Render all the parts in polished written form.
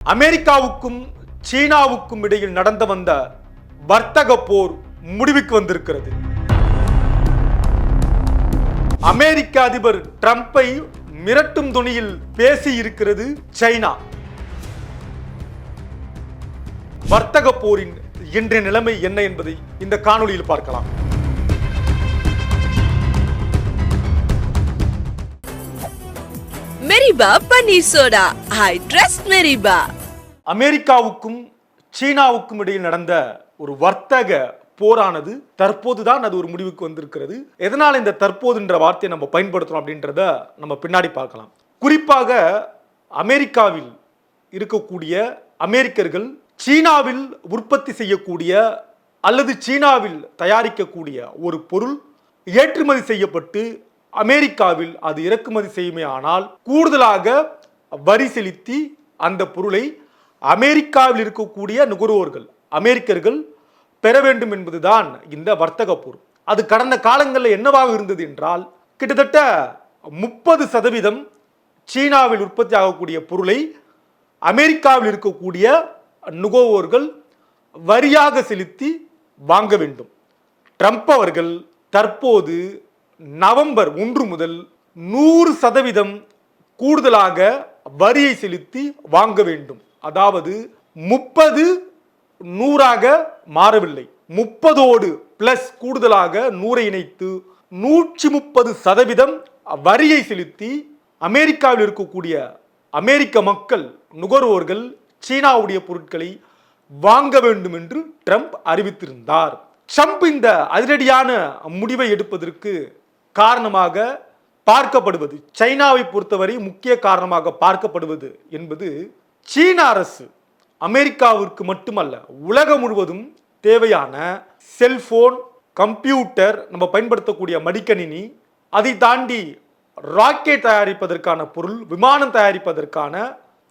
அமெரிக்காவுக்கும் சீனாவுக்கும் இடையில் நடந்து வந்த வர்த்தக போர் முடிவுக்கு வந்திருக்கிறது. அமெரிக்க அதிபர் டிரம்பை மிரட்டும் துணியில் பேசி இருக்கிறது சைனா. வர்த்தக போரின் இன்றைய நிலைமை என்ன என்பதை இந்த காணொளியில் பார்க்கலாம். மெரிபா பன்னீர் சோடா. I trust மெரிபா. அமெரிக்காவுக்கும் சீனாவுக்கும் இடையில் நடந்த ஒரு வர்த்தக போரானது தற்போதுதான் அது ஒரு முடிவுக்கு வந்திருக்கிறது. எதனால் இந்த தற்போதுன்ற வார்த்தையை நம்ம பயன்படுத்துறோம் அப்படின்றத நம்ம பின்னாடி பார்க்கலாம். குறிப்பாக அமெரிக்காவில் இருக்கக்கூடிய அமெரிக்கர்கள் சீனாவில் உற்பத்தி செய்யக்கூடிய அல்லது சீனாவில் தயாரிக்கக்கூடிய ஒரு பொருள் ஏற்றுமதி செய்யப்பட்டு அமெரிக்காவில் அது இறக்குமதி செய்யுமே ஆனால் கூடுதலாக வரி செலுத்தி அந்த பொருளை அமெரிக்காவில் இருக்கக்கூடிய நுகர்வோர்கள் அமெரிக்கர்கள் பெற வேண்டும் என்பதுதான் இந்த வர்த்தக போர். அது கடந்த காலங்களில் என்னவாக இருந்தது என்றால் கிட்டத்தட்ட 30% சீனாவில் உற்பத்தி ஆகக்கூடிய பொருளை அமெரிக்காவில் இருக்கக்கூடிய நுகர்வோர்கள் வரியாக செலுத்தி வாங்க வேண்டும். ட்ரம்ப் அவர்கள் தற்போது நவம்பர் 1 முதல் 100% கூடுதலாக வரியை செலுத்தி வாங்க வேண்டும். அதாவது 30 100ஆக மாறவில்லை, 30ஓடு பிளஸ் கூடுதலாக 100 இணைத்து 130% வரியை செலுத்தி அமெரிக்காவில் இருக்கக்கூடிய அமெரிக்க மக்கள் நுகர்வோர்கள் சீனாவுடைய பொருட்களை வாங்க வேண்டும் என்று ட்ரம்ப் அறிவித்திருந்தார். ட்ரம்ப் இந்த அதிரடியான முடிவை எடுப்பதற்கு காரணமாக பார்க்கப்படுவது, சைனாவை பொறுத்தவரை முக்கிய காரணமாக பார்க்கப்படுவது என்பது சீன அரசு அமெரிக்காவிற்கு மட்டுமல்ல உலகம் முழுவதும் தேவையான செல்போன், கம்ப்யூட்டர், நம்ம பயன்படுத்தக்கூடிய மடிக்கணினி, அதை தாண்டி ராக்கெட் தயாரிப்பதற்கான பொருள், விமானம் தயாரிப்பதற்கான,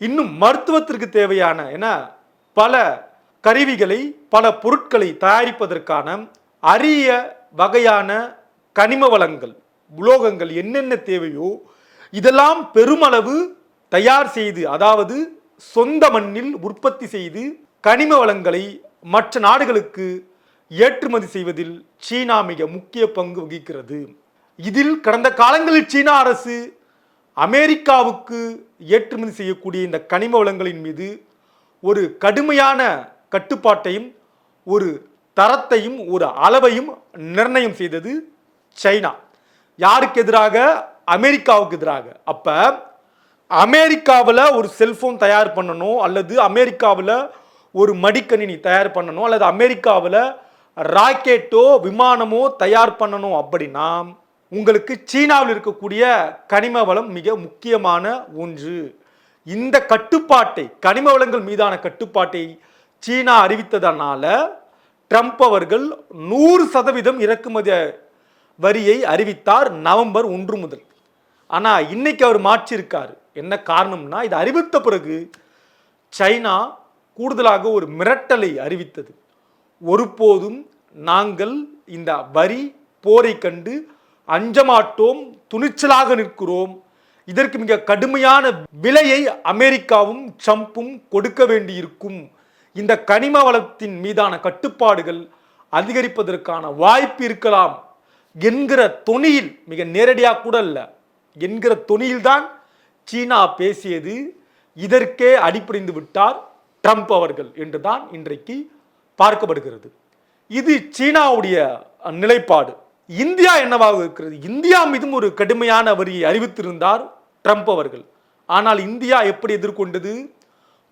இன்னும் மருத்துவத்திற்கு தேவையான என பல கருவிகளை பல பொருட்களை தயாரிப்பதற்கான அரிய வகையான கனிம வளங்கள், உலோகங்கள் என்னென்ன தேவையோ இதெல்லாம் பெருமளவு தயார் செய்து, அதாவது சொந்த மண்ணில் உற்பத்தி செய்து கனிம வளங்களை மற்ற நாடுகளுக்கு ஏற்றுமதி செய்வதில் சீனா மிக முக்கிய பங்கு வகிக்கிறது. இதில் கடந்த காலங்களில் சீனா அரசு அமெரிக்காவுக்கு ஏற்றுமதி செய்யக்கூடிய இந்த கனிம வளங்களின் மீது ஒரு கடுமையான கட்டுப்பாட்டையும் ஒரு தரத்தையும் ஒரு அளவையும் நிர்ணயம் செய்தது சைனா. யாருக்கு எதிராக? அமெரிக்காவுக்கு எதிராக. அப்ப அமெரிக்காவில் ஒரு செல்போன் தயார் பண்ணணும், அல்லது அமெரிக்காவில் ஒரு மடிக்கணினி தயார் பண்ணணும், அல்லது அமெரிக்காவில் ராக்கெட்டோ விமானமோ தயார் பண்ணணும் அப்படின்னா உங்களுக்கு சீனாவில் இருக்கக்கூடிய கனிம வளம் மிக முக்கியமான ஒன்று. இந்த கட்டுப்பாட்டை, கனிம வளங்கள் மீதான கட்டுப்பாட்டை சீனா அறிவித்ததனால ட்ரம்ப் அவர்கள் 100% இறக்குமதி வரியை அறிவித்தார் நவம்பர் 1 முதல். ஆனால் இன்னைக்கு அவர் மாற்றிருக்காரு. என்ன காரணம்னா, இது அறிவித்த பிறகு சைனா கூடுதலாக ஒரு மிரட்டலை அறிவித்தது. ஒருபோதும் நாங்கள் இந்த வரி போரை கண்டு அஞ்சமாட்டோம், துணிச்சலாக நிற்கிறோம், இதற்கு மிக கடுமையான விலையை அமெரிக்காவும் ட்ரம்பும் கொடுக்க வேண்டியிருக்கும், இந்த கனிம வளத்தின் மீதான கட்டுப்பாடுகள் அதிகரிப்பதற்கான வாய்ப்பு இருக்கலாம் என்கிற தொனியில், மிக நேரடியாக கூட அல்ல என்கிற தொனியில்தான் சீனா பேசியது. இதற்கே அடிபணிந்து விட்டார் ட்ரம்ப் அவர்கள் என்றுதான் இன்றைக்கு பார்க்கப்படுகிறது. இது சீனாவுடைய நிலைப்பாடு. இந்தியா என்னவாக இருக்கிறது? இந்தியா மீதும் ஒரு கடுமையான வரியை அறிவித்திருந்தார் ட்ரம்ப் அவர்கள். ஆனால் இந்தியா எப்படி எதிர்கொண்டது?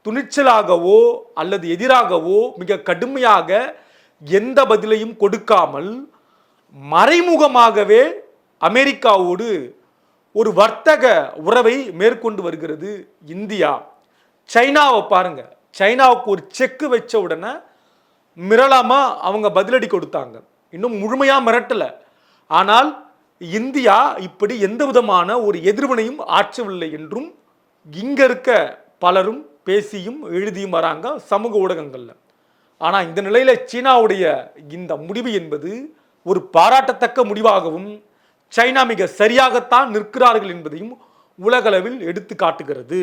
துணிச்சலாகவோ அல்லது எதிராகவோ மிக கடுமையாக எந்த பதிலையும் கொடுக்காமல் மறைமுகமாகவே அமெரிக்காவோடு ஒரு வர்த்தக உறவை மேற்கொண்டு வருகிறது இந்தியா. சைனாவை பாருங்க, சைனாவுக்கு ஒரு செக்கு வச்ச உடனே மிரளாமா அவங்க பதிலடி கொடுத்தாங்க. இன்னும் முழுமையா மிரட்டல. ஆனால் இந்தியா இப்படி எந்த விதமான ஒரு எதிர்வினையும் ஆற்றவில்லை என்றும் இங்க இருக்க பலரும் பேசியும் எழுதியும் வராங்க சமூக ஊடகங்கள்ல. ஆனா இந்த நிலையில சீனாவுடைய இந்த முடிவு என்பது ஒரு பாராட்டத்தக்க முடிவாகவும் சைனா மிக சரியாகத்தான் நிற்கிறார்கள் என்பதையும் உலகளவில் எடுத்து காட்டுகிறது.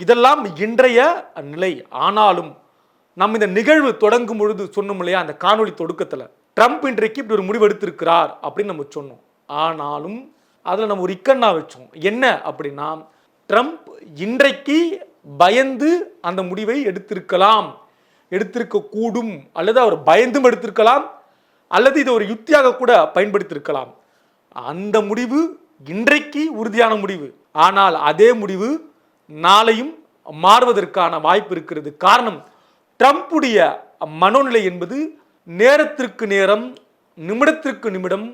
இதெல்லாம் இன்றைய நிலை. ஆனாலும் நம்ம இந்த நிகழ்வு தொடங்கும் பொழுது சொன்னோம் இல்லையா, அந்த காணொளி தொடக்கத்தில் ட்ரம்ப் இன்றைக்கு இப்படி ஒரு முடிவு எடுத்திருக்கிறார் அப்படின்னு நம்ம சொன்னோம். ஆனாலும் அதில் நம்ம ஒரு இக்கண்ணா வச்சோம். என்ன அப்படின்னா, ட்ரம்ப் இன்றைக்கு பயந்து அந்த முடிவை எடுத்திருக்க கூடும், அல்லது அவர் பயந்தும் எடுத்திருக்கலாம், அல்லது இது ஒரு யுக்தியாக கூட பயன்படுத்தியிருக்கலாம். அந்த முடிவு இன்றைக்கு உறுதியான முடிவு. ஆனால் அதே முடிவு நாளையும் மாறுவதற்கான வாய்ப்பு இருக்கிறது. காரணம், ட்ரம்புடைய மனோநிலை என்பது நேரத்திற்கு நேரம், நிமிடத்திற்கு நிமிடம்,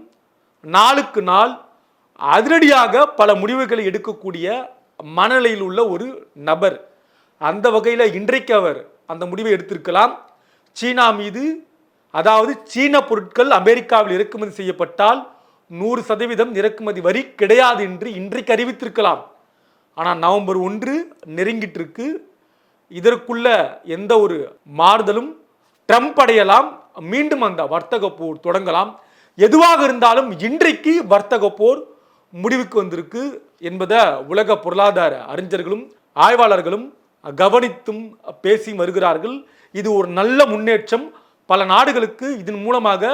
நாளுக்கு நாள் அதிரடியாக பல முடிவுகளை எடுக்கக்கூடிய மனநிலையில் உள்ள ஒரு நபர். அந்த வகையில் இன்றைக்கு அவர் அந்த முடிவை எடுத்திருக்கலாம். சீனா மீது, அதாவது சீன பொருட்கள் அமெரிக்காவில் இறக்குமதி செய்யப்பட்டால் 100% இறக்குமதி வரி கிடையாது என்று இன்றைக்கு அறிவித்திருக்கலாம். ஆனால் நவம்பர் 1 நெருங்கிட்டு இருக்கு. இதற்குள்ள எந்த ஒரு மாறுதலும் ட்ரம்ப் அடையலாம். மீண்டும் அந்த வர்த்தக போர் தொடங்கலாம். எதுவாக இருந்தாலும் இன்றைக்கு வர்த்தக போர் முடிவுக்கு வந்திருக்கு என்பதை உலக பொருளாதார அறிஞர்களும் ஆய்வாளர்களும் கவனித்தும் பேசி வருகிறார்கள். இது ஒரு நல்ல முன்னேற்றம். பல நாடுகளுக்கு இதன் மூலமாக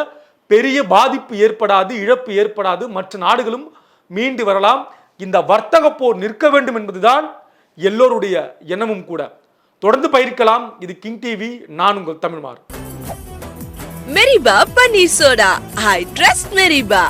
பெரிய பாதிப்பு ஏற்படாது, இழப்பு ஏற்படாது. மற்ற நாடுகளும் மீண்டு வரலாம். இந்த வர்த்தக போர் நிற்க வேண்டும் என்பதுதான் எல்லோருடைய எண்ணமும் கூட. தொடர்ந்து பயிர்க்கலாம். இது கிங் டிவி. நான் உங்கள் தமிழ்மார். Meriba Paneer Soda. I trust Meriba.